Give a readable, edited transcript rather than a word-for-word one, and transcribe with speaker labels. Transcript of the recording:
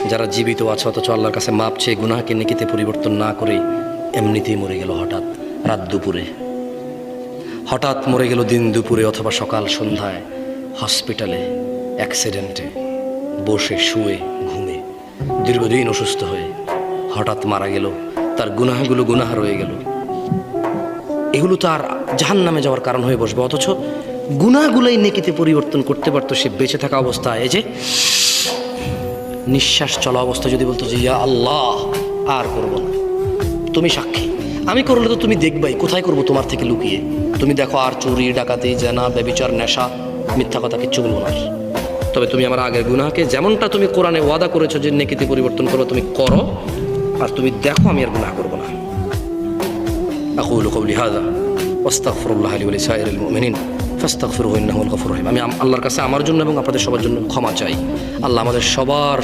Speaker 1: যারা জীবিত আছে অথচ আল্লাহর কাছে মাপ চেয়ে গুনাহকে নেকিতে পরিবর্তন না করে এমনিতেই মরে গেল হঠাৎ রাত দুপুরে, হঠাৎ মরে গেল দিন দুপুরে অথবা সকাল সন্ধ্যায়, হসপিটালে অ্যাক্সিডেন্টে, বসে শুয়ে ঘুমে, দীর্ঘদিন অসুস্থ হয়ে হঠাৎ মারা গেল। তার গুনাহগুলো গুনাহ রয়ে গেল। এগুলো তো আর জাহান্নামে যাওয়ার কারণ হয়ে বসবে, অথচ গুনাহগুলোই নেকিতে পরিবর্তন করতে পারতো সে বেঁচে থাকা অবস্থায়। এই যে নিঃশ্বাস চলা অবস্থা যদি বলতো যে ইয়া আল্লাহ আর করব না, তুমি সাক্ষী, আমি করলে তো তুমি দেখবাই, কোথায় করব তোমার থেকে লুকিয়ে। তুমি দেখো আর চুরি ডাকাতি জেনা ব্যভিচার নেশা মিথ্যা কথা কিচ্ছু বলবো না, তবে তুমি আমার আগের গুনাহকে যেমনটা তুমি কোরআনে ওয়াদা করেছো যে নেকিতে পরিবর্তন করো তুমি করো, আর তুমি দেখো আমি আর গুনাহ করব না। আকুলু কওলি হাযা ওয়াস্তাগফিরুল্লাহ লি ওয়া লিসাইরিল মুমিনিন ফাস্তাগফিরুহু ইন্নাহু আল গফুরুর রহিম। আমি আল্লাহর কাছে আমার জন্য এবং আপনাদের সবার জন্য ক্ষমা চাই। আল্লাহ আমাদের সবার